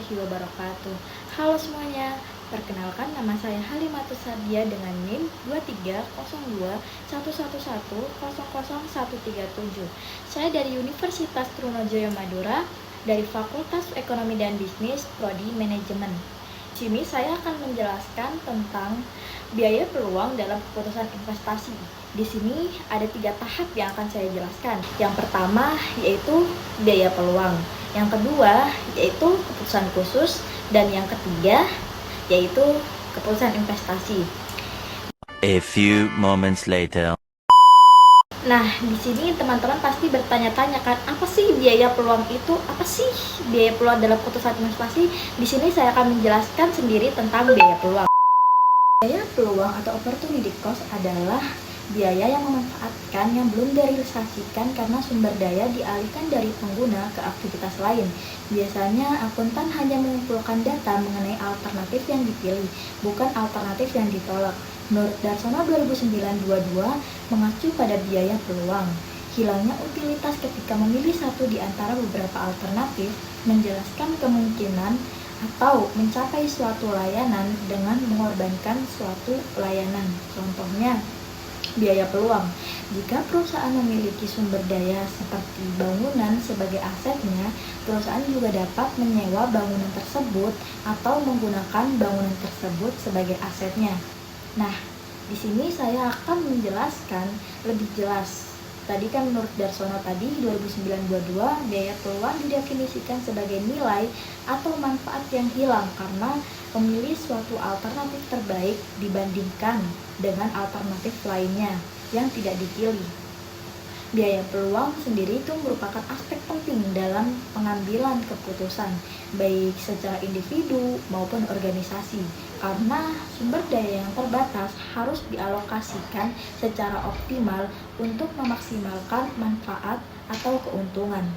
warahmatullahi wabarakatuh. Halo semuanya, perkenalkan nama saya Halimatus Sadia dengan NIM 230211100137. Saya dari Universitas Trunojoyo Madura, dari Fakultas Ekonomi dan Bisnis, Prodi Manajemen. Di sini saya akan menjelaskan tentang biaya peluang dalam keputusan investasi. Di sini ada 3 tahap yang akan saya jelaskan. Yang pertama yaitu biaya peluang, yang kedua yaitu keputusan khusus, dan yang ketiga yaitu keputusan investasi. A few moments later. Nah, di sini teman-teman pasti bertanya-tanya kan, apa sih biaya peluang itu? Apa sih biaya peluang dalam keputusan investasi? Di sini saya akan menjelaskan sendiri tentang biaya peluang. Biaya peluang atau opportunity cost adalah biaya yang memanfaatkan yang belum direalisasikan karena sumber daya dialihkan dari pengguna ke aktivitas lain. Biasanya akuntan hanya mengumpulkan data mengenai alternatif yang dipilih, bukan alternatif yang ditolak. Menurut Darsono 2009-22 mengacu pada biaya peluang. Hilangnya utilitas ketika memilih satu di antara beberapa alternatif menjelaskan kemungkinan atau mencapai suatu layanan dengan mengorbankan suatu layanan. Contohnya, biaya peluang. Jika perusahaan memiliki sumber daya seperti bangunan sebagai asetnya, perusahaan juga dapat menyewa bangunan tersebut atau menggunakan bangunan tersebut sebagai asetnya. Nah, di sini saya akan menjelaskan lebih jelas. Tadi kan menurut Darsono tadi 2009-22 biaya peluang didefinisikan sebagai nilai atau manfaat yang hilang karena memilih suatu alternatif terbaik dibandingkan dengan alternatif lainnya yang tidak dipilih. Biaya peluang sendiri itu merupakan aspek penting dalam pengambilan keputusan, baik secara individu maupun organisasi, karena sumber daya yang terbatas harus dialokasikan secara optimal untuk memaksimalkan manfaat atau keuntungan.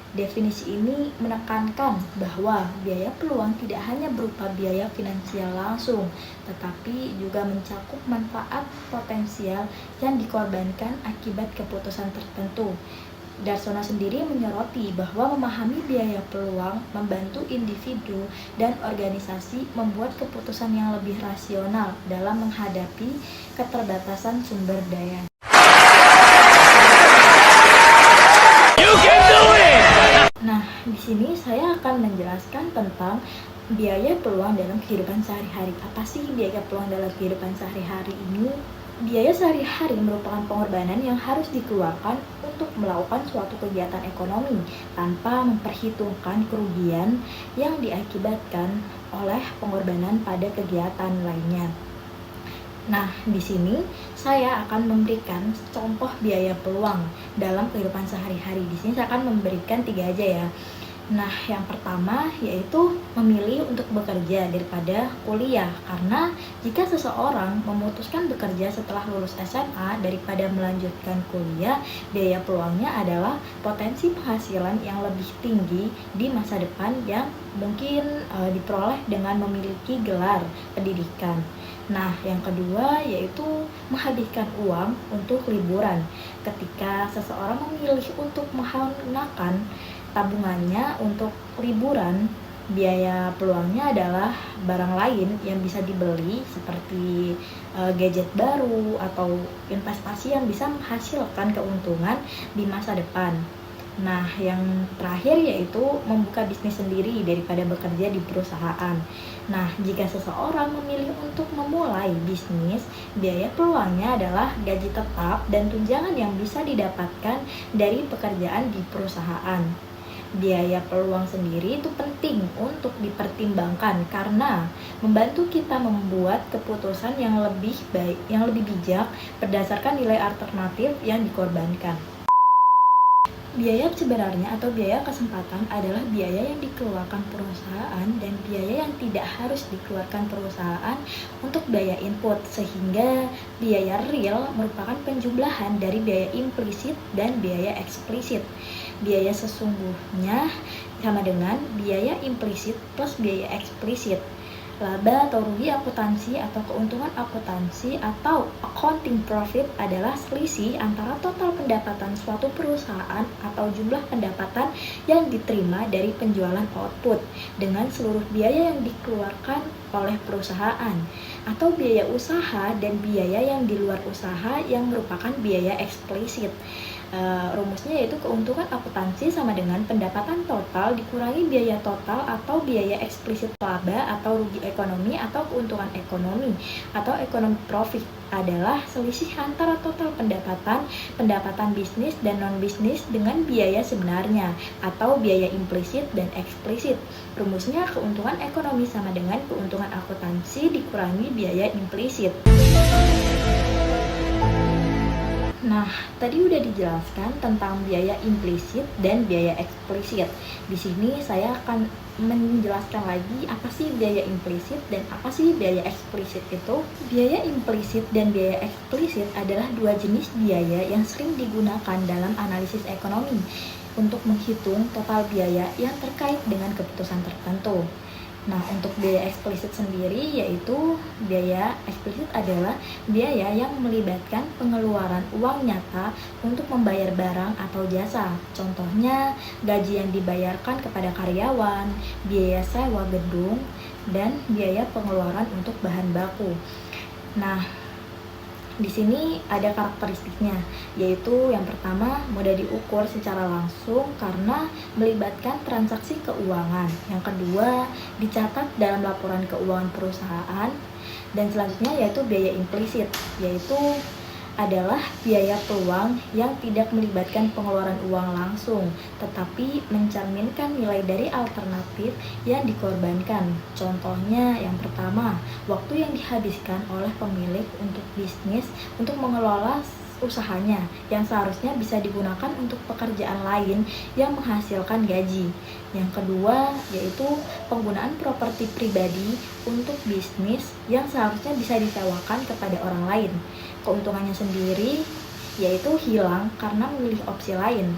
Definisi ini menekankan bahwa biaya peluang tidak hanya berupa biaya finansial langsung, tetapi juga mencakup manfaat potensial yang dikorbankan akibat keputusan tertentu. Darsono sendiri menyoroti bahwa memahami biaya peluang membantu individu dan organisasi membuat keputusan yang lebih rasional dalam menghadapi keterbatasan sumber daya. Nah, di sini saya akan menjelaskan tentang biaya peluang dalam kehidupan sehari-hari. Apa sih biaya peluang dalam kehidupan sehari-hari ini? Biaya sehari-hari merupakan pengorbanan yang harus dikeluarkan untuk melakukan suatu kegiatan ekonomi tanpa memperhitungkan kerugian yang diakibatkan oleh pengorbanan pada kegiatan lainnya. Nah, di sini saya akan memberikan contoh biaya peluang dalam kehidupan sehari-hari. Di sini saya akan memberikan 3 aja ya. Nah, yang pertama yaitu memilih untuk bekerja daripada kuliah. Karena jika seseorang memutuskan bekerja setelah lulus SMA daripada melanjutkan kuliah, biaya peluangnya adalah potensi penghasilan yang lebih tinggi di masa depan yang mungkin diperoleh dengan memiliki gelar pendidikan. Nah, yang kedua yaitu menghabiskan uang untuk liburan. Ketika seseorang memilih untuk menggunakan tabungannya untuk liburan, biaya peluangnya adalah barang lain yang bisa dibeli seperti gadget baru atau investasi yang bisa menghasilkan keuntungan di masa depan. Nah, yang terakhir yaitu membuka bisnis sendiri daripada bekerja di perusahaan. Nah, jika seseorang memilih untuk memulai bisnis, biaya peluangnya adalah gaji tetap dan tunjangan yang bisa didapatkan dari pekerjaan di perusahaan. Biaya peluang sendiri itu penting untuk dipertimbangkan karena membantu kita membuat keputusan yang lebih baik, yang lebih bijak berdasarkan nilai alternatif yang dikorbankan. Biaya sebenarnya atau biaya kesempatan adalah biaya yang dikeluarkan perusahaan dan biaya yang tidak harus dikeluarkan perusahaan untuk biaya input, sehingga biaya real merupakan penjumlahan dari biaya implisit dan biaya eksplisit. Biaya sesungguhnya sama dengan biaya implisit plus biaya eksplisit. Laba atau rugi akuntansi atau keuntungan akuntansi atau accounting profit adalah selisih antara total pendapatan suatu perusahaan atau jumlah pendapatan yang diterima dari penjualan output dengan seluruh biaya yang dikeluarkan oleh perusahaan atau biaya usaha dan biaya yang di luar usaha yang merupakan biaya eksplisit. Rumusnya yaitu keuntungan akuntansi sama dengan pendapatan total dikurangi biaya total atau biaya eksplisit laba atau rugi ekonomi atau keuntungan ekonomi atau ekonomi profit adalah selisih antara total pendapatan bisnis dan non-bisnis dengan biaya sebenarnya atau biaya implisit dan eksplisit. Rumusnya keuntungan ekonomi sama dengan keuntungan akuntansi dikurangi biaya implisit. Nah, tadi udah dijelaskan tentang biaya implisit dan biaya eksplisit. Di sini saya akan menjelaskan lagi apa sih biaya implisit dan apa sih biaya eksplisit itu. Biaya implisit dan biaya eksplisit adalah dua jenis biaya yang sering digunakan dalam analisis ekonomi untuk menghitung total biaya yang terkait dengan keputusan tertentu. Nah, untuk biaya eksplisit sendiri yaitu biaya eksplisit adalah biaya yang melibatkan pengeluaran uang nyata untuk membayar barang atau jasa. Contohnya, gaji yang dibayarkan kepada karyawan, biaya sewa gedung, dan biaya pengeluaran untuk bahan baku. Nah, di sini ada karakteristiknya, yaitu yang pertama mudah diukur secara langsung karena melibatkan transaksi keuangan. Yang kedua dicatat dalam laporan keuangan perusahaan. Dan selanjutnya yaitu biaya implisit, yaitu adalah biaya peluang yang tidak melibatkan pengeluaran uang langsung, tetapi mencerminkan nilai dari alternatif yang dikorbankan. Contohnya yang pertama, waktu yang dihabiskan oleh pemilik untuk bisnis untuk mengelola usahanya yang seharusnya bisa digunakan untuk pekerjaan lain yang menghasilkan gaji. Yang kedua yaitu penggunaan properti pribadi untuk bisnis yang seharusnya bisa disewakan kepada orang lain. Keuntungannya sendiri yaitu hilang karena memilih opsi lain.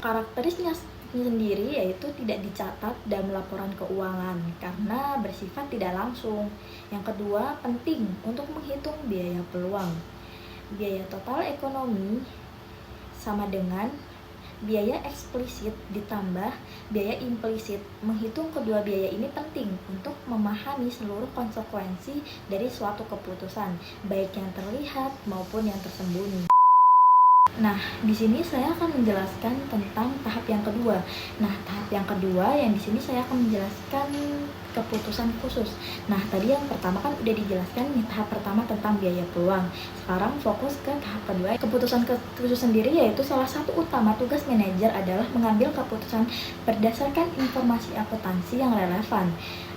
Karakteristiknya sendiri yaitu tidak dicatat dalam laporan keuangan karena bersifat tidak langsung. Yang kedua, penting untuk menghitung biaya peluang. Biaya total ekonomi sama dengan biaya eksplisit ditambah biaya implisit. Menghitung kedua biaya ini penting untuk memahami seluruh konsekuensi dari suatu keputusan, baik yang terlihat maupun yang tersembunyi. Nah, di sini saya akan menjelaskan tentang tahap yang kedua. Nah, tahap yang kedua yang di sini saya akan menjelaskan keputusan khusus. Nah, tadi yang pertama kan udah dijelaskan nih, tahap pertama tentang biaya peluang. Sekarang fokus ke tahap kedua. Keputusan khusus sendiri yaitu salah satu utama tugas manajer adalah mengambil keputusan berdasarkan informasi akuntansi yang relevan.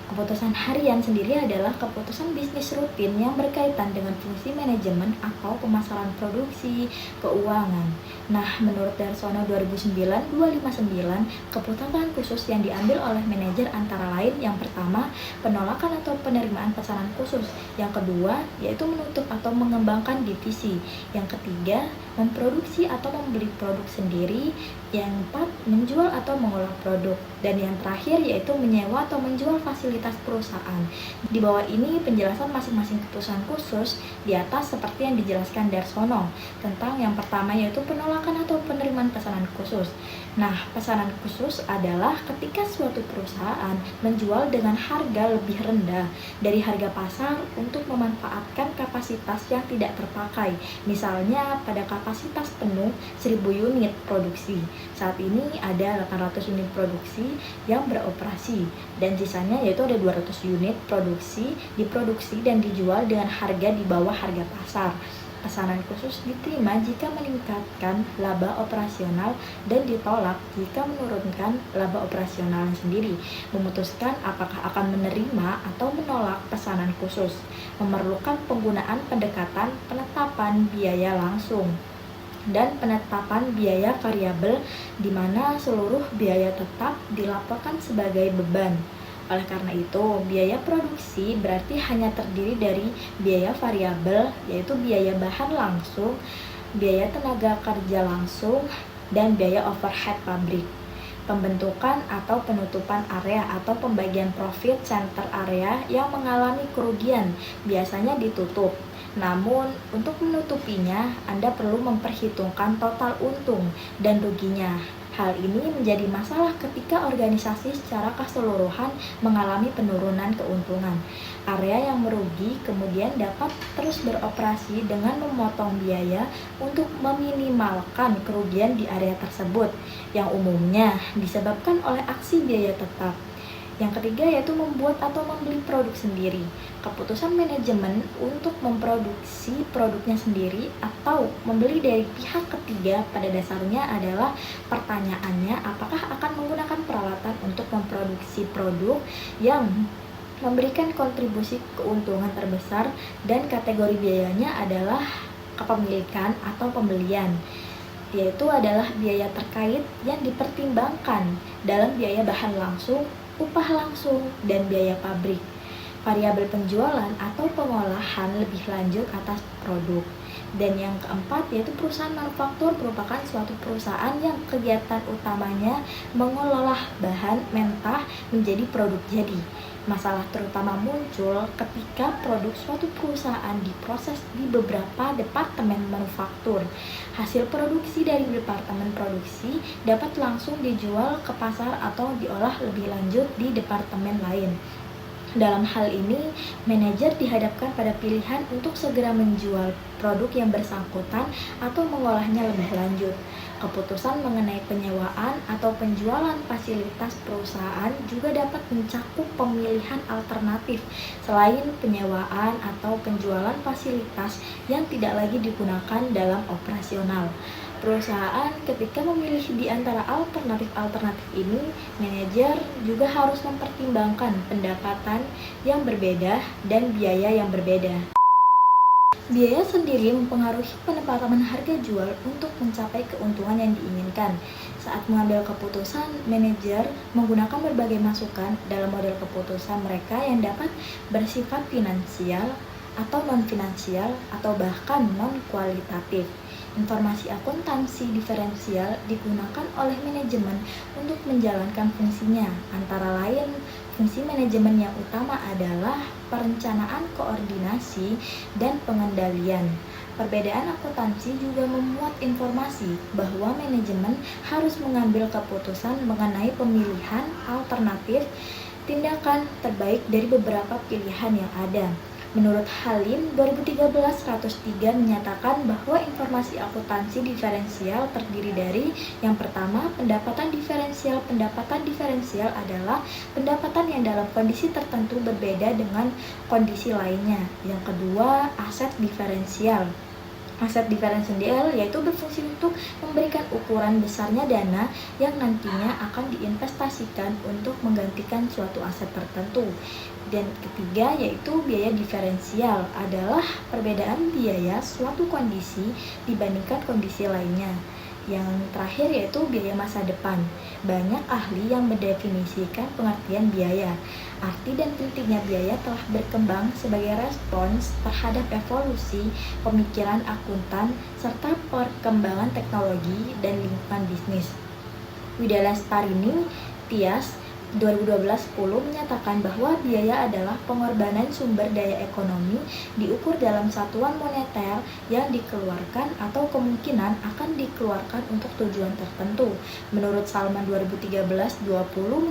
Keputusan harian sendiri adalah keputusan bisnis rutin yang berkaitan dengan fungsi manajemen atau pemasaran produksi, keuangan. Nah, menurut Darsono 2009-259, keputusan khusus yang diambil oleh manajer antara lain yang pertama, penolakan atau penerimaan pesanan khusus. Yang kedua, yaitu menutup atau mengembangkan divisi. Yang ketiga, memproduksi atau membeli produk sendiri. Yang keempat, menjual atau mengolah produk. Dan yang terakhir yaitu menyewa atau menjual fasilitas perusahaan. Di bawah ini penjelasan masing-masing keputusan khusus di atas seperti yang dijelaskan Darsono. Tentang yang pertama yaitu penolakan atau penerimaan pesanan khusus. Nah, pesanan khusus adalah ketika suatu perusahaan menjual dengan harga lebih rendah dari harga pasar untuk memanfaatkan kapasitas yang tidak terpakai. Misalnya pada kapasitas penuh 1000 unit produksi. Saat ini ada 800 unit produksi yang beroperasi dan sisanya yaitu ada 200 unit produksi, diproduksi dan dijual dengan harga di bawah harga pasar. Pesanan khusus diterima jika meningkatkan laba operasional dan ditolak jika menurunkan laba operasional sendiri. Memutuskan apakah akan menerima atau menolak pesanan khusus memerlukan penggunaan pendekatan penetapan biaya langsung dan penetapan biaya variabel di mana seluruh biaya tetap dilaporkan sebagai beban. Oleh karena itu, biaya produksi berarti hanya terdiri dari biaya variabel, yaitu biaya bahan langsung, biaya tenaga kerja langsung, dan biaya overhead pabrik. pembentukan atau penutupan area atau pembagian profit center area yang mengalami kerugian biasanya ditutup. Namun, untuk menutupinya, Anda perlu memperhitungkan total untung dan ruginya. Hal ini menjadi masalah ketika organisasi secara keseluruhan mengalami penurunan keuntungan. Area yang merugi kemudian dapat terus beroperasi dengan memotong biaya untuk meminimalkan kerugian di area tersebut, yang umumnya disebabkan oleh aksi biaya tetap. Yang ketiga yaitu membuat atau membeli produk sendiri. Keputusan manajemen untuk memproduksi produknya sendiri atau membeli dari pihak ketiga pada dasarnya adalah pertanyaannya apakah akan menggunakan peralatan untuk memproduksi produk yang memberikan kontribusi keuntungan terbesar, dan kategori biayanya adalah kepemilikan atau pembelian, yaitu adalah biaya terkait yang dipertimbangkan dalam biaya bahan langsung, upah langsung, dan biaya pabrik. Variabel penjualan atau pengolahan lebih lanjut atas produk. Dan yang keempat yaitu perusahaan manufaktur merupakan suatu perusahaan yang kegiatan utamanya mengolah bahan mentah menjadi produk jadi. Masalah terutama muncul ketika produk suatu perusahaan diproses di beberapa departemen manufaktur. Hasil produksi dari departemen produksi dapat langsung dijual ke pasar atau diolah lebih lanjut di departemen lain. Dalam hal ini, manajer dihadapkan pada pilihan untuk segera menjual produk yang bersangkutan atau mengolahnya lebih lanjut. Keputusan mengenai penyewaan atau penjualan fasilitas perusahaan juga dapat mencakup pemilihan alternatif selain penyewaan atau penjualan fasilitas yang tidak lagi digunakan dalam operasional. Perusahaan ketika memilih di antara alternatif-alternatif ini, manajer juga harus mempertimbangkan pendapatan yang berbeda dan biaya yang berbeda. Biaya sendiri mempengaruhi penetapan harga jual untuk mencapai keuntungan yang diinginkan. Saat mengambil keputusan, manajer menggunakan berbagai masukan dalam model keputusan mereka yang dapat bersifat finansial atau non-finansial atau bahkan non-kualitatif. Informasi akuntansi diferensial digunakan oleh manajemen untuk menjalankan fungsinya. Antara lain, fungsi manajemen yang utama adalah perencanaan, koordinasi, dan pengendalian. Perbedaan akuntansi juga memuat informasi bahwa manajemen harus mengambil keputusan mengenai pemilihan alternatif tindakan terbaik dari beberapa pilihan yang ada. Menurut Halim, 2013-103 menyatakan bahwa informasi akuntansi diferensial terdiri dari yang pertama, pendapatan diferensial. Pendapatan diferensial adalah pendapatan yang dalam kondisi tertentu berbeda dengan kondisi lainnya. Yang kedua, aset diferensial. Aset diferensial yaitu berfungsi untuk memberikan ukuran besarnya dana yang nantinya akan diinvestasikan untuk menggantikan suatu aset tertentu. Dan ketiga yaitu biaya diferensial adalah perbedaan biaya suatu kondisi dibandingkan kondisi lainnya. Yang terakhir yaitu biaya masa depan. Banyak ahli yang mendefinisikan pengertian biaya. Arti dan pentingnya biaya telah berkembang sebagai respons terhadap evolusi pemikiran akuntan serta perkembangan teknologi dan lingkungan bisnis. Widya Lestarini, Tias, 2012-10 menyatakan bahwa biaya adalah pengorbanan sumber daya ekonomi diukur dalam satuan moneter yang dikeluarkan atau kemungkinan akan dikeluarkan untuk tujuan tertentu. Menurut Salman 2013-20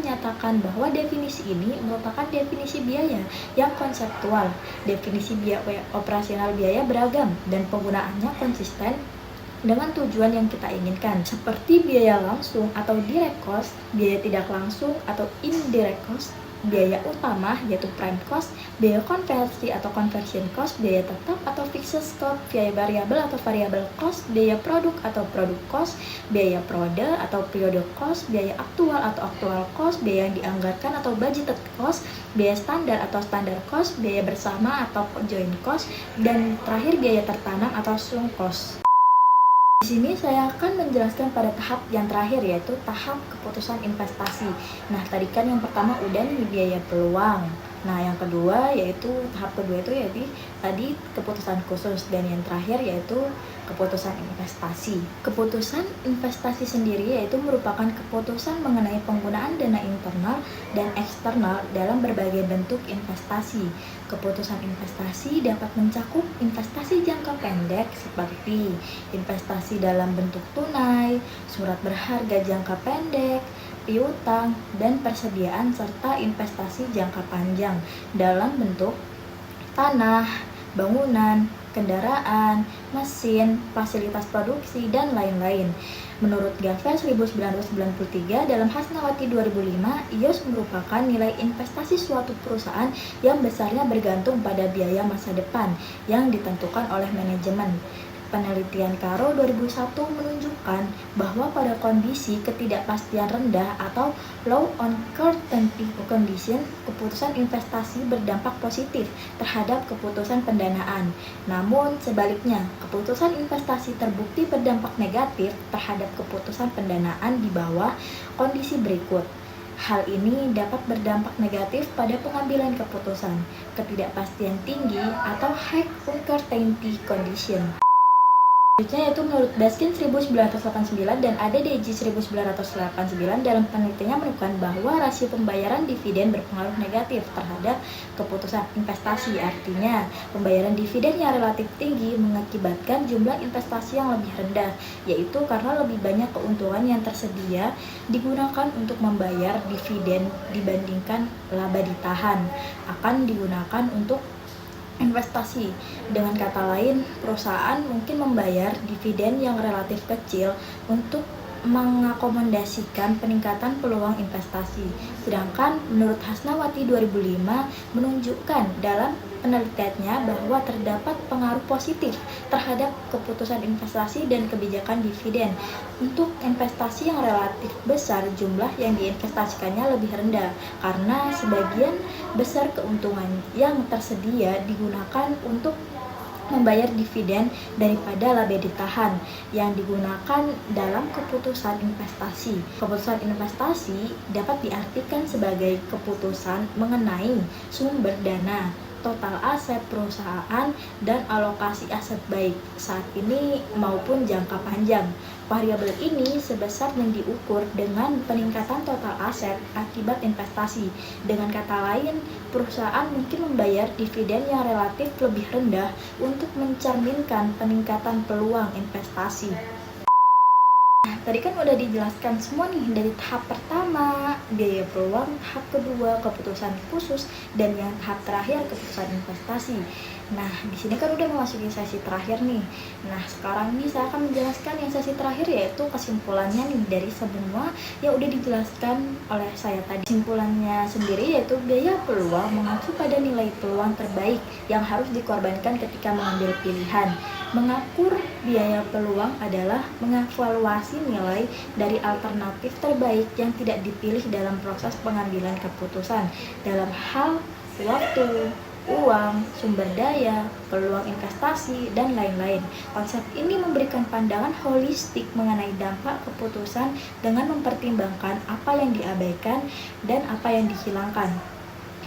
menyatakan bahwa definisi ini merupakan definisi biaya yang konseptual. Definisi biaya operasional biaya beragam dan penggunaannya konsisten dengan tujuan yang kita inginkan, seperti biaya langsung atau direct cost, biaya tidak langsung atau indirect cost, biaya utama yaitu prime cost, biaya konversi atau conversion cost, biaya tetap atau fixed cost, biaya variabel atau variable cost, biaya produk atau product cost, biaya periode atau period cost, biaya aktual atau actual cost, biaya yang dianggarkan atau budgeted cost, biaya standar atau standar cost, biaya bersama atau joint cost, dan terakhir biaya tertanam atau sunk cost. Di sini saya akan menjelaskan pada tahap yang terakhir yaitu tahap keputusan investasi. Nah, tadi kan yang pertama udah nih biaya peluang. Nah, yang kedua yaitu tahap kedua itu yaitu tadi keputusan khusus, dan yang terakhir yaitu keputusan investasi. Keputusan investasi sendiri yaitu merupakan keputusan mengenai penggunaan dana internal dan eksternal dalam berbagai bentuk investasi. Keputusan investasi dapat mencakup investasi jangka pendek seperti investasi dalam bentuk tunai, surat berharga jangka pendek, piutang, dan persediaan, serta investasi jangka panjang dalam bentuk tanah, bangunan, kendaraan, mesin, fasilitas produksi, dan lain-lain. Menurut Gavel 1993 dalam Hasnawati 2005, IOS merupakan nilai investasi suatu perusahaan yang besarnya bergantung pada biaya masa depan yang ditentukan oleh manajemen. Penelitian Karo 2001 menunjukkan bahwa pada kondisi ketidakpastian rendah atau low uncertainty condition, keputusan investasi berdampak positif terhadap keputusan pendanaan. Namun sebaliknya, keputusan investasi terbukti berdampak negatif terhadap keputusan pendanaan di bawah kondisi berikut. Hal ini dapat berdampak negatif pada pengambilan keputusan, ketidakpastian tinggi atau high uncertainty condition. Selanjutnya yaitu menurut Baskin 1989 dan ADDJ 1989 dalam penelitiannya menemukan bahwa rasio pembayaran dividen berpengaruh negatif terhadap keputusan investasi. Artinya, pembayaran dividen yang relatif tinggi mengakibatkan jumlah investasi yang lebih rendah, yaitu karena lebih banyak keuntungan yang tersedia digunakan untuk membayar dividen dibandingkan laba ditahan akan digunakan untuk investasi. Dengan kata lain, perusahaan mungkin membayar dividen yang relatif kecil untuk mengakomodasikan peningkatan peluang investasi. Sedangkan menurut Hasnawati 2005 menunjukkan dalam penelitiannya bahwa terdapat pengaruh positif terhadap keputusan investasi dan kebijakan dividen. Untuk investasi yang relatif besar, jumlah yang diinvestasikannya lebih rendah karena sebagian besar keuntungan yang tersedia digunakan untuk membayar dividen daripada laba ditahan yang digunakan dalam keputusan investasi. Keputusan investasi dapat diartikan sebagai keputusan mengenai sumber dana, total aset perusahaan, dan alokasi aset baik saat ini maupun jangka panjang. Variabel ini sebesar dan diukur dengan peningkatan total aset akibat investasi. Dengan kata lain, perusahaan mungkin membayar dividen yang relatif lebih rendah untuk mencerminkan peningkatan peluang investasi. Tadi kan udah dijelaskan semua nih, dari tahap pertama biaya peluang, tahap kedua keputusan khusus, dan yang tahap terakhir keputusan investasi. Nah, di sini kan udah memasuki sesi terakhir nih. Nah, sekarang ini saya akan menjelaskan yang sesi terakhir, yaitu kesimpulannya nih dari semua yang udah dijelaskan oleh saya tadi. Kesimpulannya sendiri yaitu biaya peluang mengacu pada nilai peluang terbaik yang harus dikorbankan ketika mengambil pilihan. Mengakur biaya peluang adalah mengevaluasi nilai dari alternatif terbaik yang tidak dipilih dalam proses pengambilan keputusan dalam hal waktu, uang, sumber daya, peluang investasi, dan lain-lain. Konsep ini memberikan pandangan holistik mengenai dampak keputusan dengan mempertimbangkan apa yang diabaikan dan apa yang dihilangkan.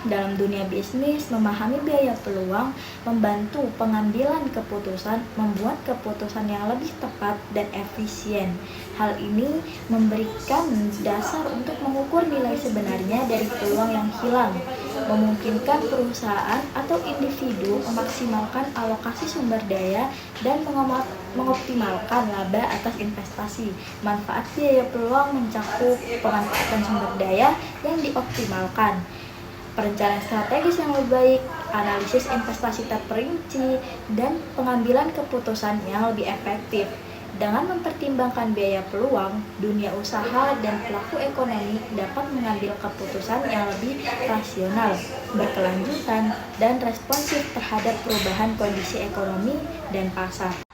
Dalam dunia bisnis, memahami biaya peluang membantu pengambilan keputusan, membuat keputusan yang lebih tepat dan efisien. Hal ini memberikan dasar untuk mengukur nilai sebenarnya dari peluang yang hilang, memungkinkan perusahaan atau individu memaksimalkan alokasi sumber daya dan mengoptimalkan laba atas investasi. Manfaat biaya peluang mencakup pemanfaatan sumber daya yang dioptimalkan, perencanaan strategis yang lebih baik, analisis investasi terperinci, dan pengambilan keputusan yang lebih efektif. Dengan mempertimbangkan biaya peluang, dunia usaha dan pelaku ekonomi dapat mengambil keputusan yang lebih rasional, berkelanjutan, dan responsif terhadap perubahan kondisi ekonomi dan pasar.